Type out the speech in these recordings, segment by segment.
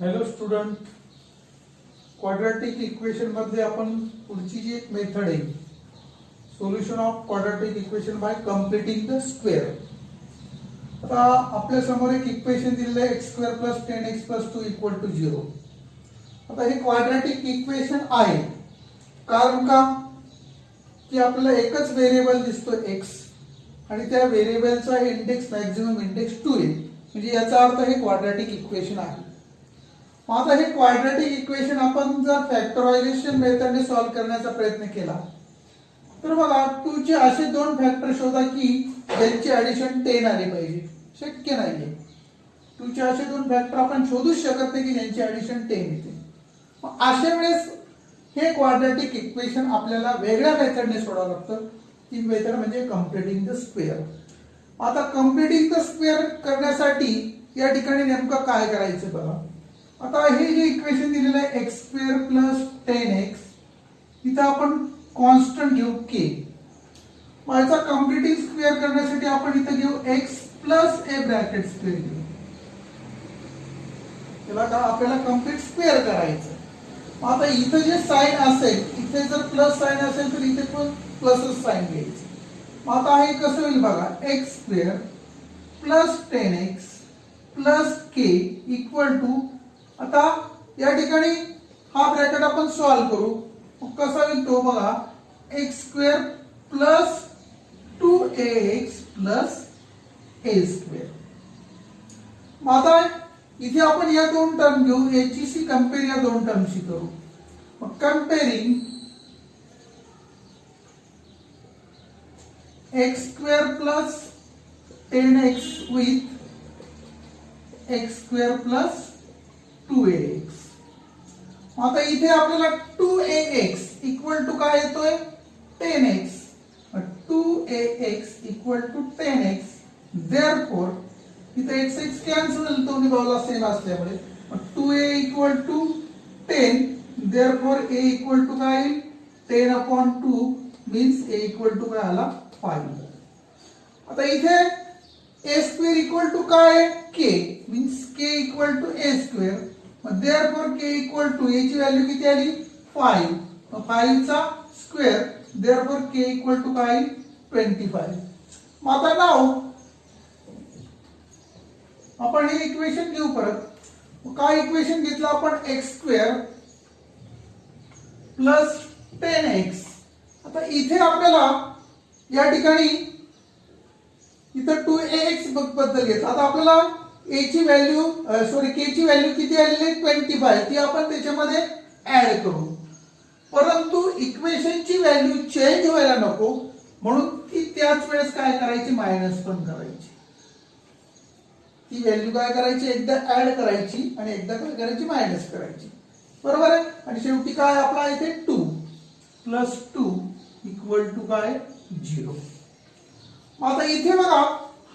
Hello student, quadratic equation मध्ये आपण पुढची जी एक मेथड आहे, solution of quadratic equation by completing the square. आता आपल्या समोर एक इक्वेशन दिलेलं आहे x² + 10x + 2 = 0. आता हे क्वाड्रॅटिक इक्वेशन आहे कारण का की आपल्याला एकच व्हेरिएबल दिसतो x आणि त्या व्हेरिएबलचा इंडेक्स मॅक्झिमम इंडेक्स 2 आहे, म्हणजे याचा अर्थ हे क्वाड्रॅटिक इक्वेशन आहे. आता हे क्वाड्रॅटिक इक्वेशन आपण जर फॅक्टरायझेशन मेथडने सॉल्व्ह करण्याचा प्रयत्न केला तर बघा 2 चे असे दोन फॅक्टर शोधा की ज्यांची ऍडिशन 10 आली पाहिजे. शक्य नाहीये. 2 चे असे दोन फॅक्टर आपण शोधूच शकत नाही की ज्यांची ऍडिशन 10 येते. मग अशा वेळेस हे क्वाड्रॅटिक इक्वेशन आपल्याला वेगळ्या मेथडने सोडवावं लागतं. ती मेथड म्हणजे कम्प्लिटिंग द स्क्वेअर. आता कम्प्लिटिंग द स्क्वेअर करण्यासाठी या ठिकाणी नेमकं काय करायचं बघा. आता हे जे इक्वेशन दिलेलं आहे x² + 10x, इथं आपण कॉन्स्टंट घेऊ k. मग याचा कम्प्लिटिंग स्क्वेअर करण्यासाठी आपण इथं घेऊ x + a ब्रॅकेट स्क्वेअर घेऊ. त्याला का आपल्याला कम्प्लीट स्क्वेअर करायचं. मग आता इथं जे साइन असेल, इथे जर प्लस साइन असेल तर इथे पण प्लसच साइन घ्यायचं. मग आता हे कसं होईल बघा, x² + 10x + k = आता या ठिकाणी हा ब्रॅकेट आपण सॉल्व्ह करू. कसा होईल तो बघा, x² + 2ax + a². मग आता इथे आपण या दोन टर्म घेऊ, याची कंपेअर या दोन टर्मशी करू. मग कंपेअरिंग x² + 10x with x² + 2ax. आता इथे आपल्याला 2ax = काय येतोय, 10x. 2ax = 10x. therefore इथे x कॅन्सल होईल, दोन्ही बाजूला सेम असल्यामुळे. 2a = 10. therefore a = काय, 10/2 means a = काय आला, 5. आता इथे a² = काय, k means k = a². therefore k = याची व्हॅल्यू किती आली, 5. 5 चा स्क्वेअर. therefore k = काय, 25. मग आता नाव आपण हे इक्वेशन घेऊ परत. काय इक्वेशन घेतलं आपण, x² + 10x. आता इथे आपल्याला या ठिकाणी इथं 2ax बद्दल घेतलं. आता आपल्याला a ची व्हॅल्यू k ची व्हॅल्यू किती आलेली आहे, 25. ती आपण त्याच्यामध्ये ऍड करू. परंतु इक्वेशनची व्हॅल्यू चेंज व्हायला नको म्हणून ती त्याच वेळेस काय करायची, मायनस पण करायची. ती व्हॅल्यू काय करायची, एकदा ऍड करायची आणि एकदा काय करायची, मायनस करायची. बरोबर आहे. आणि शेवटी काय आपला इथे 2 + 2 = काय, 0. आता इथे बघा,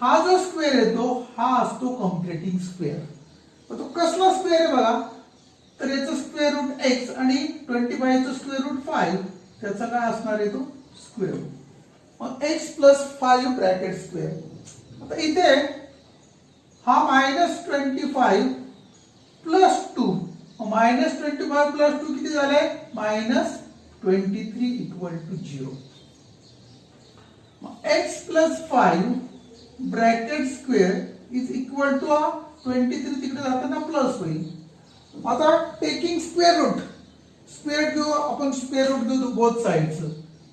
हा जो स्क्वेअर येतो हा असतो कम्प्लिटिंग स्क्वेअर. तो कसला स्क्वेअर आहे बघा, तर याचं स्क्वेअर रूट x आणि 25 चं स्क्वेअर रूट 5, त्याचा काय असणार आहे, तो स्क्वेअर रूट. मग x + 5 ब्रॅकेट स्क्वेअर. आता इथे हा -25 + 2, -25 + 2 किती झाले, -23 = 0. x + 5 ब्रॅकेट स्क्वेअर = 23, तिकडे जाताना प्लस होईल. आता टेकिंग स्क्वेअर रूट घेऊ आपण, स्क्वेअर रूट घेऊ बोथ साइड्स.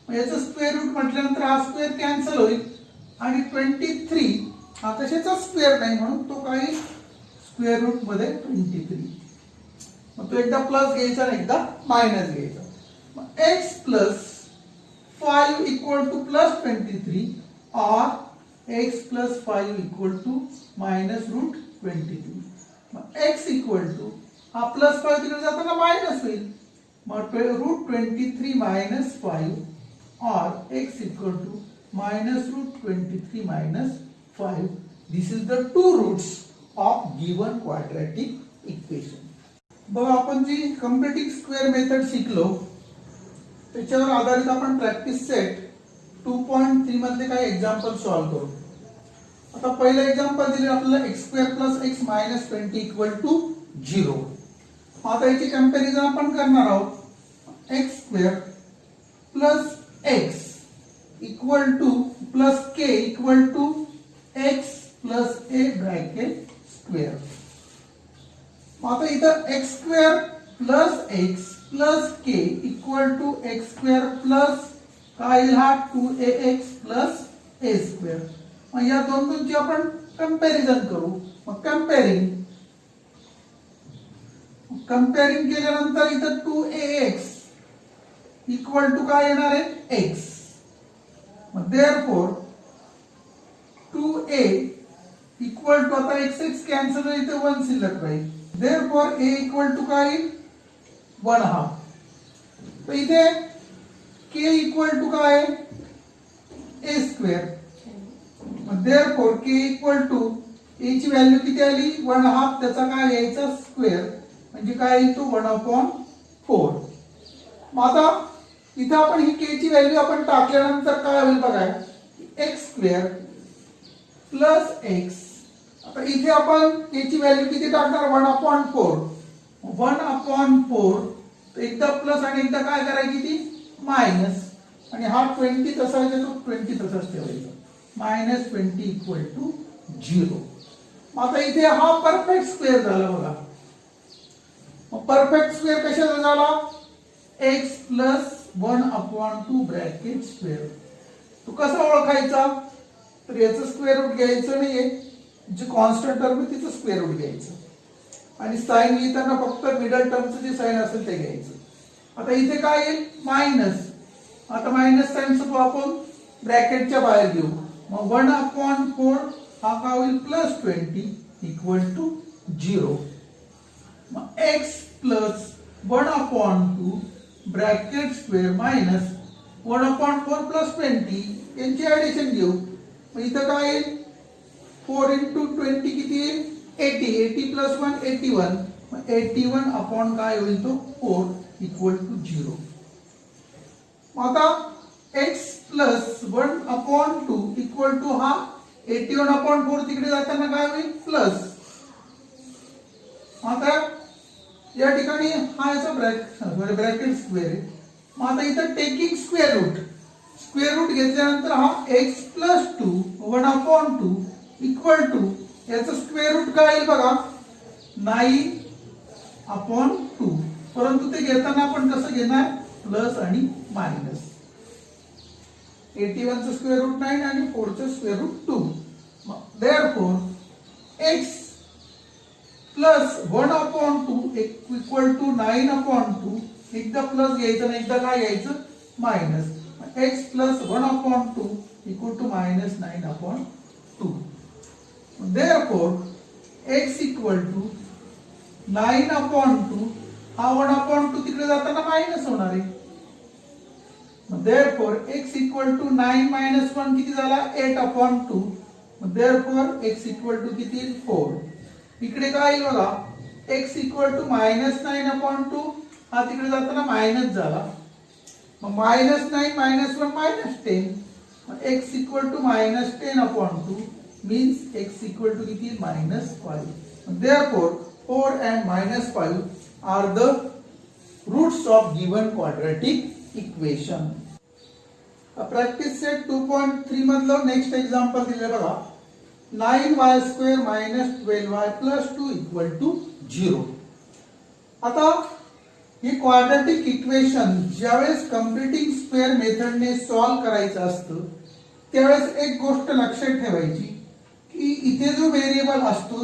याचं स्क्वेअर रूट म्हटल्यानंतर हा स्क्वेअर कॅन्सल होईल आणि 23 हा कशाचा स्क्वेअर नाही म्हणून तो काही स्क्वेअर रूट मध्ये 23. मग तो एकदा प्लस घ्यायचा आणि एकदा मायनस घ्यायचा. मग x + 5 = +23 or x + 5 = -√23. मग x = हा +5 तिकडे जाताना मायनस होईल. मग √23 - 5 or x = -√23 - 5. This is the two roots of given quadratic equation. बघा, आपण जी कम्प्लिटिंग स्क्वेअर मेथड शिकलो त्याच्यावर आधारित आपण प्रॅक्टिस सेट 2.3 मधले काही एक्झाम्पल सॉल्व्ह करू. आता पहिलं एक्झाम्पल दिले आपल्याला x² + x - 20 = 0. आता याची कंपॅरिझन आपण करणार आहोत. X square plus x equal to plus k equal to x plus a bracket square. आता इथं x square plus x plus k equal to x square plus काय येईल हा 2ax प्लस ए स्क्वेअर. मग या दोनची आपण कंपॅरिझन करू. मग कंपेअरिंग केल्यानंतर इथं 2ax इक्वल टू काय येणार आहे x. मग देअरफॉर 2a इक्वल टू आता x कॅन्सल होईल इथे 1 शिल्लक राहील. देअरफॉर a इक्वल टू काय येईल 1/2. तर इथे k इक्वल टू काय आहे a स्क्वेअर. मग therefore k equal to a ची व्हॅल्यू किती आली 1/2 त्याचा काय यायचा स्क्वेअर म्हणजे काय येईल तो 1/4. मग आता इथे आपण ही k ची व्हॅल्यू आपण टाकल्यानंतर काय होईल बघा x स्क्वेअर प्लस x. आता इथे आपण k ची व्हॅल्यू किती टाकणार 1/4. 1/4 तर एकदा प्लस आणि एकदा काय करायची ती मायनस आणि हा 20 तसा आहे तो 20 तसाच ठेवायचा. -20 इक्वल टू 0. आता इथे हा परफेक्ट स्क्वेअर झाला बघा. मग परफेक्ट स्क्वेअर कशाचा झाला x प्लस 1/2 ब्रॅकेट स्क्वेअर. तो कसा ओळखायचा तर याचं स्क्वेअर रूट घ्यायचं नाहीये. जे कॉन्स्टंट टर्म आहे तिचं स्क्वेअर रूट घ्यायचं आणि साइन लिहिताना फक्त मिडल टर्मचं जे साइन असेल ते घ्यायचं. आता इथे काय येईल मायनस. आता मायनस साइनचं आपण ब्रॅकेटच्या बाहेर घेऊ. मग 1/4 हा काय होईल प्लस 20 इक्वल टू 0. मग x plus 1/2 bracket square minus 1/4 plus 20 यांची ऍडिशन घेऊ. मग इथं काय येईल 4 into 20 किती येईल 80. 80 प्लस 1 81. मग 81 अपॉन काय होईल तो 4 इक्वल टू 0. आता x प्लस 1/2 इक्वल टू हा 81/4 तिकडे जाताना काय होईल प्लस. आता या ठिकाणी हा याचा ब्रॅकेट स्क्वेअर आहे. मग आता इथं टेकिंग स्क्वेअर रूट घेतल्यानंतर हा x प्लस 2 1/2 इक्वल टू याचं स्क्वेअर रूट काय येईल बघा 9/2. परंतु ते घेताना आपण कसं घेणार प्लस आणि मायनस. 81 चं स्क्वेअर रूट 9 आणि 4 चं square root 2. Therefore x plus 1/2 equal to 9/2. एकदा प्लस घ्यायचं आणि एकदा काय घ्यायचं minus. x plus 1/2 equal to minus 9/2. Therefore, x equal to 9/2 हा 1/2 तिकडे जाताना मायनस होणार आहे. Therefore, x equal to 9 minus 1 किती झाला 8/2. Therefore, x equal to किती 4. इकडे काय येईल बघा x equal to -9/2 हा तिकडे जाताना मायनस झाला. मग -9 -1 -10. x equal to -10/2 means x equal to किती -5. Therefore 4 and -5 are the roots of given quadratic equation. Practice set 2.3 मधलं नेक्स्ट एक्झाम्पल दिले बघा 9y² - 12y + 2 = 0. आता हे क्वाड्रॅटिक इक्वेशन ज्यावेळेस कम्प्लिटिंग स्क्वेअर मेथडने सॉल्व्ह करायचं असतं त्यावेळेस एक गोष्ट लक्षात ठेवायची की इथे जो व्हेरिएबल असतो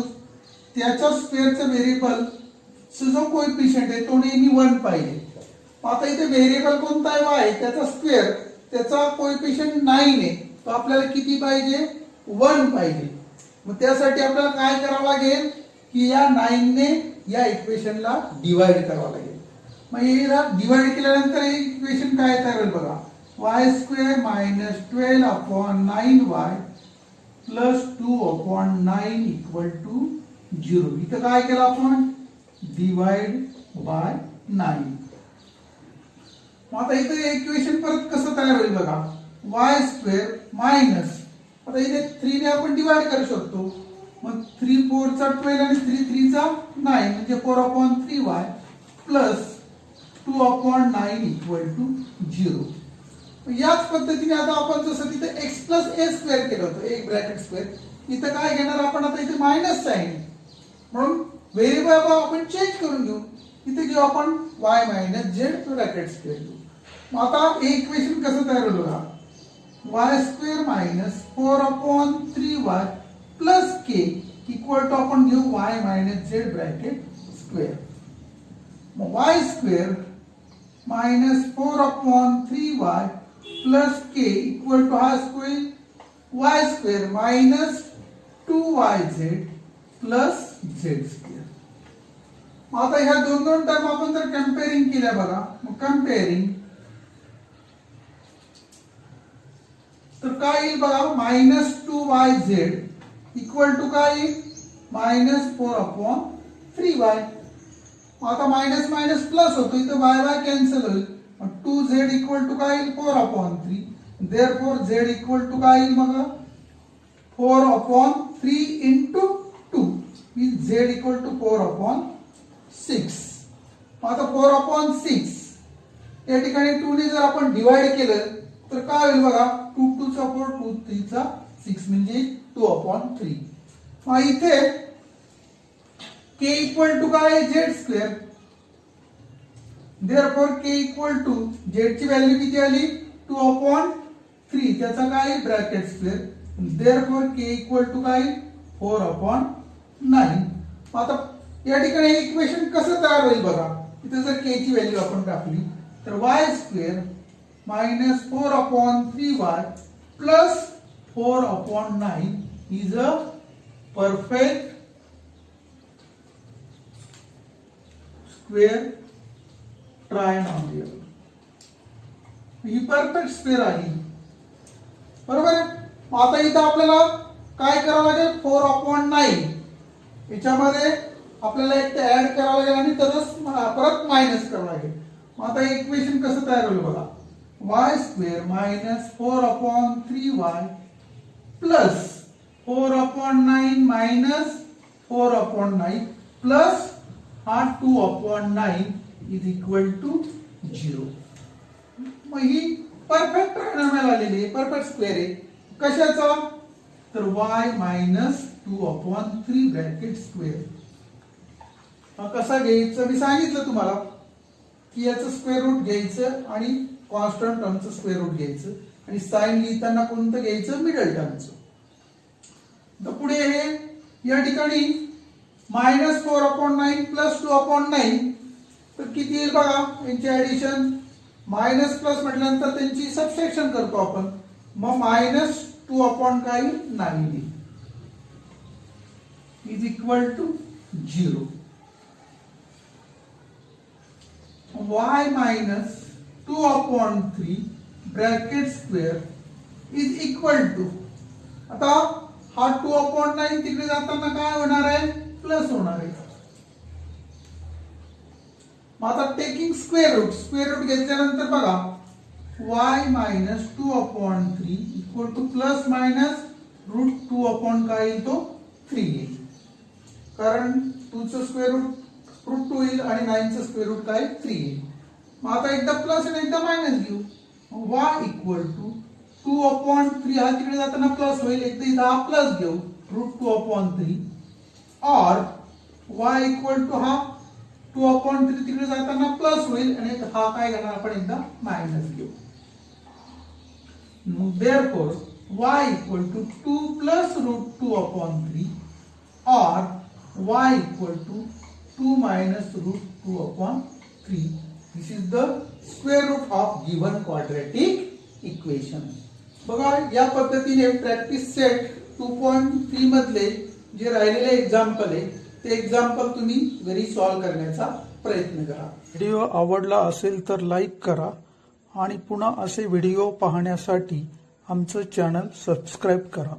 त्याच्या स्क्वेअरचा व्हेरिएबल जो कोएफिशियंट आहे तो नेहमी 1 पाहिजे. आता इथे व्हेरिएबल कोणता आहे y त्याचा स्क्वेअर त्याचा कोएफिशियंट 9 आहे. तो आपल्याला किती पाहिजे 1 पाहिजे. मग त्यासाठी आपल्याला काय करावं लागेल की या 9 ने या इक्वेशनला डिवाइड करावं लागेल. मग याला डिवाइड केल्यानंतर हे इक्वेशन काय तयार होईल बघा y² - 12/9y + 2/9 = 0. इथं काय केलं आपण डिवाइड बाय 9. मग आता इथे इक्वेशन परत कसं तयार होईल बघा y² मायनस आता इथे 3 ने आपण डिवाइड करू शकतो. मग 3 4 चा 12 आणि 3 3 चा 9 म्हणजे 4/3y प्लस 2/9 इक्वल टू 0. याच पद्धतीने आता आपण जसं तिथे x प्लस ए स्क्वेअर केलं होतं, एक ब्रॅकेट स्क्वेअर, इथं काय घेणार आपण आता इथे मायनस साइन, म्हणून व्हेरिएबल आपण चेंज करून घेऊ. इथे घेऊ आपण y minus z bracket square घेऊ. मग आता हे इक्वेशन कसं तयार होईल बघा, y square minus 4/3y plus k equal to आपण घेऊ y minus z bracket square. मग y square minus 4/3y plus k equal to हा square y square minus 2yz plus z square. मग आता ह्या दोन टर्म आपण जर कंपेअरिंग केल्या बघा, मग कंपेअरिंग तर काय येईल बघा, मायनस 2yz इक्वल टू काय येईल, मायनस 4/3y. आता मायनस मायनस प्लस होतो, इथं y कॅन्सल होईल, 2z इक्वल टू काय येईल 4/3. देअरफॉर z इक्वल टू काय येईल बघा, 4/3 into 2 means z equal to 4/6. आता 4/6 या ठिकाणी 2 ने जर आपण डिवाइड केलं तर काय होईल बघा, 2 2 चा 4 2 3 चा 6 म्हणजे 2/3. मग इथे k इक्वल टू काय आहे, z square. Therefore k equal to z ची व्हॅल्यू किती आली, 2/3, त्याचा काय bracket square. Therefore k equal to काय 4/9. आता या ठिकाणी इक्वेशन कसं तयार होईल बघा, इथे जर k ची व्हॅल्यू आपण टाकली तर y square minus 4/3y plus 4/9 is a perfect square trinomial. He perfect square आहे, बरोबर आहे. आता इथं आपल्याला काय करावं लागेल, 4/9 याच्यामध्ये आपल्याला एक ऍड करावं लागेल आणि तरच परत मायनस करावं लागेल. मग आता इक्वेशन कसं तयार होईल बघा, y square minus 4/3y plus 4/9 minus 4/9 plus हा 2/9 इज इक्वल टू 0. मग ही परफेक्ट ट्रायनॉमियल आलेली आहे, परफेक्ट स्क्वेअर आहे. कशाचा, तर y मायनस 2/3 ब्रॅकेट स्क्वेअर. कसा घ्यायचं मी सांगितलं तुम्हाला की याचं स्क्वेअर रूट घ्यायचं आणि कॉन्स्टंट टर्मचं स्क्वेअर रूट घ्यायचं आणि साइन लिहिताना कोणतं घ्यायचं, मिडल टर्मचं. तर पुढे हे या ठिकाणी मायनस 4/9 प्लस 2/9 तर किती येईल बघा, यांची ऍडिशन. मायनस प्लस म्हटल्यानंतर त्यांची सबट्रॅक्शन करतो आपण, मग minus 2/9 is equal to 0. y minus 2/3 bracket square is equal to, आता हा 2/9 तिकडे जाताना काय होणार आहे, प्लस होणार आहे. मग आता टेकिंग स्क्वेअर रूट घेतल्यानंतर बघा y minus 2/3 equal to plus minus root 2 काय येईल तो 3 येईल, कारण 2 चं स्क्वेअर रूट रूट 2 येईल आणि 9 चं स्क्वेअर रूट काय 3 येईल. मग आता एकदा प्लस आणि एकदा मायनस घेऊ. y इक्वल टू 2/3 हा तिकडे जाताना प्लस होईल, एकदा इथं हा प्लस घेऊ रूट 2/3 और y इक्वल टू हा 2/3 तिकडे जाताना प्लस होईल आणि हा काय घेणार आपण एकदा मायनस घेऊ. Therefore y equal to 2 plus root 2/3 और y equal to 2 minus root 2/3. This is the square root of given quadratic equation. बघा या पद्धतीने प्रॅक्टिस सेट 2.3 मधले जे राहिलेले एक्झाम्पल आहे ते एक्झाम्पल तुम्ही घरी सॉल्व करण्याचा प्रयत्न करा. व्हिडिओ आवडला असेल तर लाईक करा आणि पुन्हा असे व्हिडिओ पाहण्यासाठी आमचं चॅनल सबस्क्राईब करा.